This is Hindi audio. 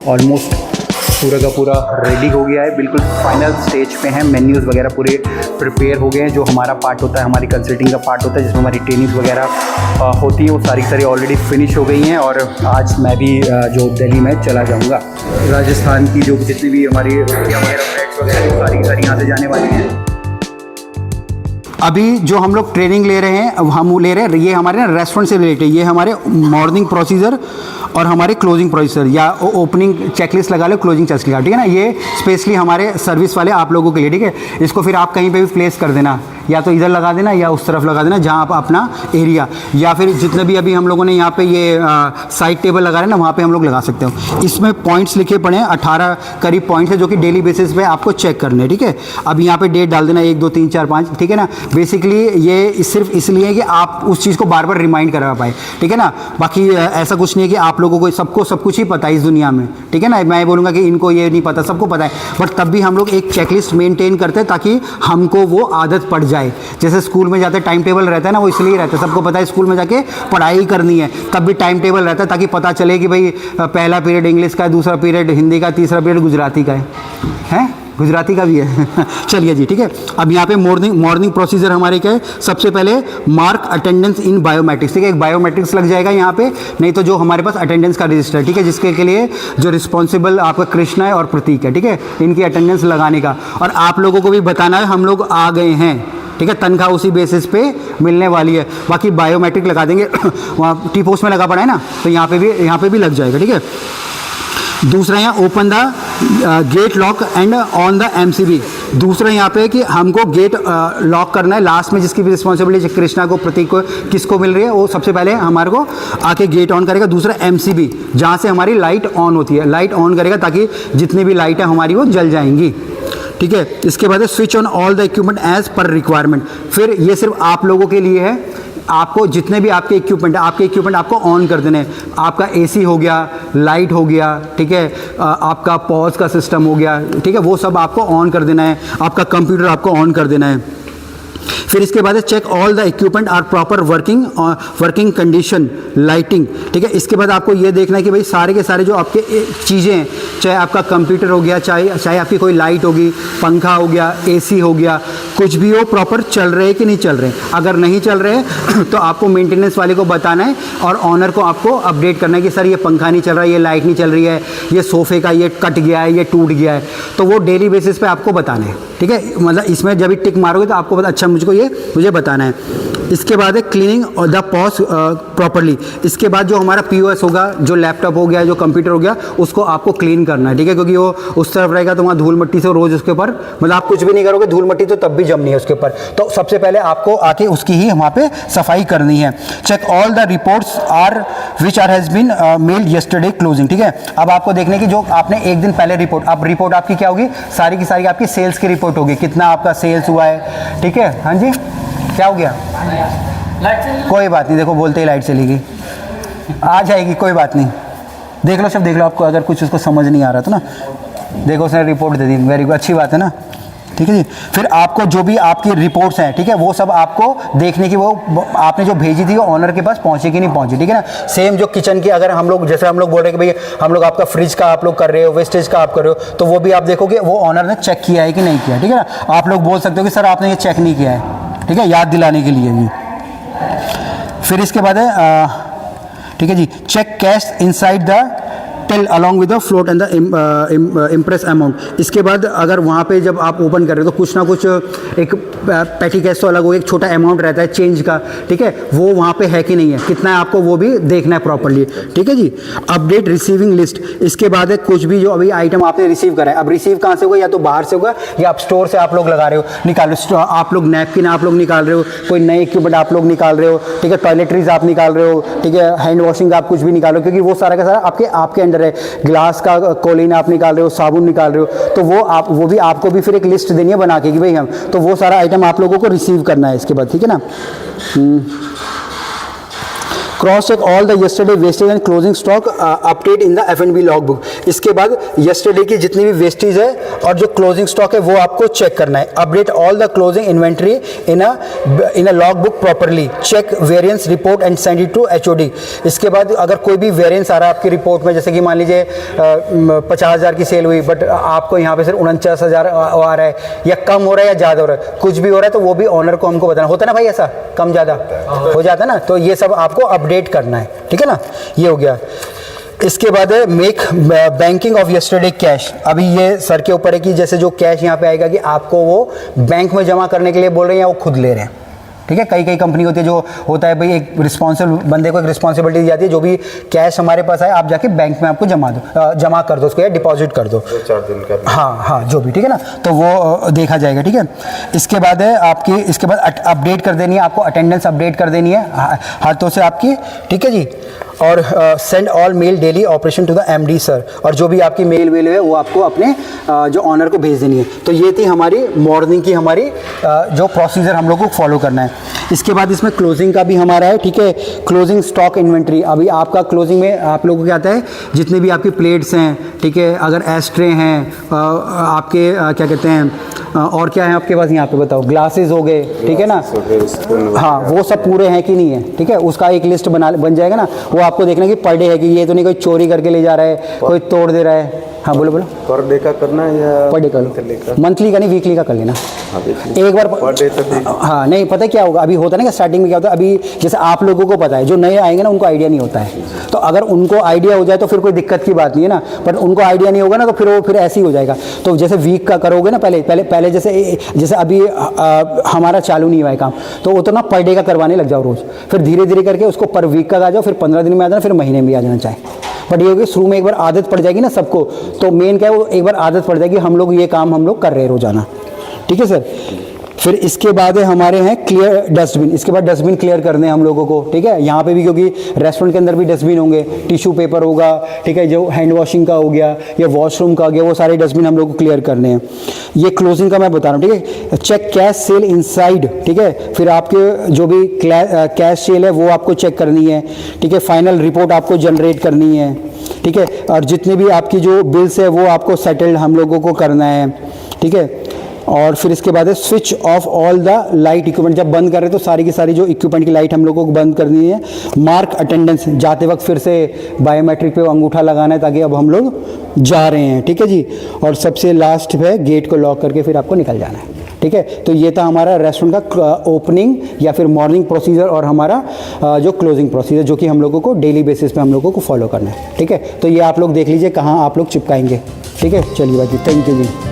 ऑलमोस्ट पूरा का पूरा रेडी हो गया है, बिल्कुल फाइनल स्टेज पे हैं। मेन्यूज़ वगैरह पूरे प्रिपेयर हो गए हैं। जो हमारा पार्ट होता है, हमारी कंसल्टिंग का पार्ट होता है, जिसमें हमारी ट्रेनिंग्स वगैरह होती है, वो सारी सारी ऑलरेडी फिनिश हो गई हैं। और आज मैं भी जो दिल्ली में चला जाऊँगा। राजस्थान की जो जितनी भी हमारी रोटियाँ वगैरह प्लेट्स वगैरह सारी सारी यहाँ से जाने वाली हैं। अभी जो हम लोग ट्रेनिंग ले रहे हैं, हम ले रहे हैं, ये हमारे ना रेस्टोरेंट से रिलेटेड, ये हमारे मॉर्निंग प्रोसीजर और हमारे क्लोजिंग प्रोसीजर, या ओपनिंग चेकलिस्ट लगा लो, क्लोजिंग चेकलिस्ट लगा, ठीक है ना। ये स्पेशली हमारे सर्विस वाले आप लोगों के लिए, ठीक है। इसको फिर आप कहीं पे भी प्लेस कर देना, या तो इधर लगा देना या उस तरफ लगा देना, जहाँ आप अपना एरिया, या फिर जितने भी अभी हम लोगों ने यहाँ पे ये साइड टेबल लगा रहे हैं ना, वहाँ पे हम लोग लगा सकते हो। इसमें पॉइंट्स लिखे पड़े हैं, 18 करीब पॉइंट्स है, जो कि डेली बेसिस पे आपको चेक करने हैं, ठीक है। अब यहाँ पे डेट डाल देना 1 2 3 4 5, ठीक है ना। बेसिकली ये सिर्फ इसलिए है कि आप उस चीज़ को बार बार रिमाइंड करा पाए, ठीक है ना। बाकी ऐसा कुछ नहीं है कि आप लोगों को सबको सब कुछ ही पता है इस दुनिया में, ठीक है ना। मैं बोलूँगा कि इनको ये नहीं पता, सबको पता है, बट तब भी हम लोग एक चेकलिस्ट मेंटेन करते हैं ताकि हमको वो आदत पड़ जाए। जैसे स्कूल में जाते टाइम टेबल रहता है ना, वो इसलिए रहता है, सबको पता है स्कूल में जाके पढ़ाई करनी है, तब भी टाइम टेबल रहता है ताकि पता चले कि भाई पहला पीरियड इंग्लिश का है, दूसरा पीरियड हिंदी का, तीसरा पीरियड गुजराती का है गुजराती का भी है चलिए जी, ठीक है। अब यहाँ पे मॉर्निंग प्रोसीजर हमारे क्या है, सबसे पहले मार्क अटेंडेंस इन बायोमेट्रिक्स, ठीक है। एक बायोमेट्रिक्स लग जाएगा यहाँ पे, नहीं तो जो हमारे पास अटेंडेंस का रजिस्टर, ठीक है, जिसके के लिए जो रिस्पॉन्सिबल आपका कृष्णा है और प्रतीक है, ठीक है, इनकी अटेंडेंस लगाने का। और आप लोगों को भी बताना है हम लोग आ गए हैं, ठीक है। तनख्वाह उसी बेसिस पे मिलने वाली है। बाकी बायोमेट्रिक लगा देंगे वहाँ टी पोस्ट में लगा पड़ा है ना, तो यहाँ पे भी लग जाएगा, ठीक है। दूसरा यहाँ open the gate lock and on the MCB. दूसरा यहाँ पे कि हमको गेट लॉक करना है, लास्ट में जिसकी भी रिस्पॉन्सिबिलिटी कृष्णा को, प्रतीक को, किसको मिल रही है, वो सबसे पहले हमारे को आके गेट ऑन करेगा। दूसरा एमसीबी, जहाँ से हमारी लाइट ऑन होती है, लाइट ऑन करेगा ताकि जितनी भी लाइट है हमारी वो जल जाएंगी, ठीक है। इसके बाद switch on all the equipment as per requirement. फिर ये सिर्फ आप लोगों के लिए है, आपको जितने भी आपके इक्विपमेंट है, आपके इक्विपमेंट आपको ऑन कर देने हैं। आपका एसी हो गया, लाइट हो गया, ठीक है, आपका पॉज का सिस्टम हो गया, ठीक है, वो सब आपको ऑन कर देना है। आपका कंप्यूटर आपको ऑन कर देना है। फिर इसके बाद check all the equipment are proper working condition, lighting, ठीक है। इसके बाद आपको ये देखना है कि भाई सारे के सारे जो आपके चीज़ें हैं, चाहे आपका कंप्यूटर हो गया, चाहे आपकी कोई लाइट होगी, पंखा हो गया, एसी हो गया, कुछ भी हो, प्रॉपर चल रहे हैं कि नहीं चल रहे। अगर नहीं चल रहे तो आपको मेंटेनेंस वाले को बताना है और ऑनर को आपको अपडेट करना है कि सर ये पंखा नहीं चल रहा है, ये लाइट नहीं चल रही है, ये सोफे का ये कट गया है, ये टूट गया है, तो वो डेली बेसिस पे आपको बताना है, ठीक है। मतलब इसमें जब भी टिक मारोगे तो आपको अच्छा मुझे बताना है। इसके बाद है क्लीनिंग और द पॉज प्रॉपरली। इसके बाद जो हमारा पीओएस होगा, जो लैपटॉप हो गया, जो कंप्यूटर हो गया, उसको आपको क्लीन करना है, ठीक है, क्योंकि वो उस तरफ रहेगा तो वहाँ धूल मिट्टी से रोज़ उसके ऊपर, मतलब आप कुछ भी नहीं करोगे, धूल मिट्टी तो तब भी जमनी है उसके ऊपर, तो सबसे पहले आपको आके उसकी ही वहाँ पे सफाई करनी है। Check all the reports are which are has been mailed yesterday closing, ठीक है। अब आपको देखने की जो आपने एक दिन पहले रिपोर्ट, अब रिपोर्ट आपकी क्या होगी, सारी की सारी आपकी सेल्स की रिपोर्ट होगी, कितना आपका सेल्स हुआ है, ठीक है। हाँ जी, क्या हो गया, कोई बात नहीं, देखो बोलते ही लाइट चली गई, आ जाएगी, कोई बात नहीं, देख लो सब देख लो। आपको अगर कुछ उसको समझ नहीं आ रहा तो ना देखो, उसने रिपोर्ट दे दी, वेरी गुड, अच्छी बात है ना, ठीक है जी। फिर आपको जो भी आपकी रिपोर्ट्स हैं, ठीक है, वो सब आपको देखने की, वो आपने जो भेजी थी वो ऑनर के पास पहुंची कि नहीं पहुंची, ठीक है ना। सेम जो किचन की, अगर हम लोग जैसे हम लोग बोल रहे हैं कि भाई हम लोग आपका फ्रिज का आप लोग कर रहे हो, वेस्टेज का आप कर रहे हो, तो वो भी आप देखोगे वो ऑनर ने चेक किया है कि नहीं किया, ठीक है ना। आप लोग बोल सकते हो कि सर आपने ये चेक नहीं किया है, ठीक है, याद दिलाने के लिए भी। फिर इसके बाद है ठीक है जी, cheque cash inside the till along with the float and the imprest amount. इसके बाद अगर वहाँ पे जब आप ओपन कर रहे हो तो कुछ ना कुछ एक पैटी कैश तो अलग हो, एक छोटा अमाउंट रहता है चेंज का, ठीक है, वो वहाँ पे है कि नहीं है, कितना है आपको वो भी देखना है प्रॉपरली, ठीक है जी। Update receiving list. इसके बाद है कुछ भी जो अभी आइटम आपने रिसीव करा है, अब रिसीव कहाँ से होगा, या तो बाहर से होगा या आप स्टोर से आप लोग लगा रहे हो, निकाल रहे हो, आप लोग नैपकिन आप लोग निकाल रहे हो, कोई नए इक्विपमेंट आप लोग निकाल रहे हो, ठीक है, टॉयलेटरीज आप निकाल रहे हो, ठीक है, हैंड वॉशिंग आप कुछ भी निकाल रहे हो, क्योंकि वो सारा का सारा आपके अंडर है। ग्लास का कोलिन आप निकाल रहे हो, साबुन निकाल रहे हो, तो वो भी आपको भी फिर एक लिस्ट देनी है बना के कि भाई हम, तो वो सारा आइटम आप लोगों को रिसीव करना है इसके बाद, ठीक है ना। Cross check all the yesterday wastage and closing stock update in the F&B log book. इसके बाद यस्टरडे की जितनी भी वेस्टेज है और जो क्लोजिंग स्टॉक है वो आपको चेक करना है। Update all the closing inventory in a log book properly, check variance report and send it to HOD। इसके बाद अगर कोई भी वेरिएंस आ रहा है आपकी रिपोर्ट में, जैसे कि मान लीजिए 50,000 की सेल हुई बट आपको यहाँ पे सिर्फ 49,000 आ रहा है, या कम हो रहा है या ज़्यादा हो रहा है, कुछ भी हो रहा है, तो वो भी ऑनर को हमको बताना होता है ना भाई, ऐसा कम ज़्यादा हो जाता है ना, तो ये सब आपको अपडेट करना है, ठीक है ना। ये हो गया। इसके बाद है make banking of yesterday cash. अभी ये सर के ऊपर है कि जैसे जो कैश यहाँ पे आएगा कि आपको वो बैंक में जमा करने के लिए बोल रहे हैं या वो खुद ले रहे हैं, ठीक है। कई कंपनी होती है जो होता है भाई, एक रिस्पॉन्सिबल बंदे को एक रिस्पॉन्सिबिलिटी दी जाती है, जो भी कैश हमारे पास आए आप जाके बैंक में आपको जमा कर दो उसको, या डिपॉजिट कर दो 4 दिन का। हाँ, जो भी, ठीक है ना, तो वो देखा जाएगा, ठीक है। इसके बाद है आपकी, इसके बाद अपडेट कर देनी है आपको, अटेंडेंस अपडेट कर देनी है हाथों से आपकी, ठीक है जी। और send all mail daily operation to the MD sir, और जो भी आपकी मेल वेल है वो आपको अपने जो ऑनर को भेज देनी है। तो ये थी हमारी मॉर्निंग की हमारी जो प्रोसीजर हम लोग को फॉलो करना है। इसके बाद इसमें क्लोजिंग का भी हमारा है, ठीक है। क्लोजिंग स्टॉक इन्वेंट्री, अभी आपका क्लोजिंग में आप लोगों को क्या आता है, जितने भी आपकी प्लेट्स हैं, ठीक है, अगर एस्ट्रे हैं आपके क्या कहते हैं, और क्या है आपके पास यहाँ पे बताओ, ग्लासेस हो गए, ठीक है ना, हाँ, वो सब पूरे हैं कि नहीं है, ठीक है, उसका एक लिस्ट बन जाएगा ना, वो आपको देखना कि पर डे है कि ये तो नहीं कोई चोरी करके ले जा रहा है, कोई तोड़ दे रहा है। हाँ बोलो। पर डे का करना है या पर डे का लो, मंथली का नहीं, वीकली का कर लेना। हाँ, एक बार पर डे तो हाँ, नहीं पता क्या होगा, अभी होता है ना कि स्टार्टिंग में क्या होता है, अभी जैसे आप लोगों को पता है, जो नए आएंगे ना उनको आइडिया नहीं होता है, तो अगर उनको आइडिया हो जाए तो फिर कोई दिक्कत की बात नहीं है ना, पर उनको आइडिया नहीं होगा ना तो फिर वो फिर ऐसे ही हो जाएगा। तो जैसे वीक का करोगे ना, पहले जैसे अभी हमारा चालू नहीं हुआ है काम, तो वो तो ना पर डे का करवाने लग जाओ रोज़, फिर धीरे धीरे करके उसको पर वीक का आ जाओ, फिर 15 दिन में आ जाना, फिर महीने में आ जाना चाहे। बट ये होगी शुरू में एक बार आदत पड़ जाएगी ना सबको, तो मेन क्या है, वो एक बार आदत पड़ जाएगी, हम लोग ये काम हम लोग कर रहे हैं रोजाना, ठीक है सर। फिर इसके बाद है हमारे हैं क्लियर डस्टबिन। इसके बाद डस्टबिन क्लियर करने हैं हम लोगों को, ठीक है। यहाँ पे भी क्योंकि रेस्टोरेंट के अंदर भी डस्टबिन होंगे, टिश्यू पेपर होगा, ठीक है, जो हैंड वॉशिंग का हो गया या वॉशरूम का हो गया, वो सारे डस्टबिन हम लोग को क्लियर करने हैं। ये क्लोजिंग का मैं बता रहा हूँ, ठीक है। चेक कैश सेल इनसाइड, ठीक है, फिर आपके जो भी कैश सेल है वो आपको चेक करनी है, ठीक है। फाइनल रिपोर्ट आपको जनरेट करनी है, ठीक है। और जितने भी आपकी जो बिल्स है वो आपको सेटल्ड हम लोगों को करना है, ठीक है। और फिर इसके बाद है switch off all the light equipment. जब बंद कर रहे हैं तो सारी की सारी जो इक्विपमेंट की लाइट हम लोगों को बंद करनी है। मार्क अटेंडेंस, जाते वक्त फिर से बायोमेट्रिक पे अंगूठा लगाना है ताकि अब हम लोग जा रहे हैं, ठीक है जी। और सबसे लास्ट है गेट को लॉक करके फिर आपको निकल जाना है, ठीक है। तो ये था हमारा रेस्टोरेंट का ओपनिंग या फिर मॉर्निंग प्रोसीजर और हमारा जो क्लोजिंग प्रोसीजर, जो कि हम लोगों को डेली बेसिस पे हम लोगों को फॉलो करना है, ठीक है। तो ये आप लोग देख लीजिए कहाँ आप लोग चिपकाएंगे, ठीक है। चलिए बाकी, थैंक यू जी।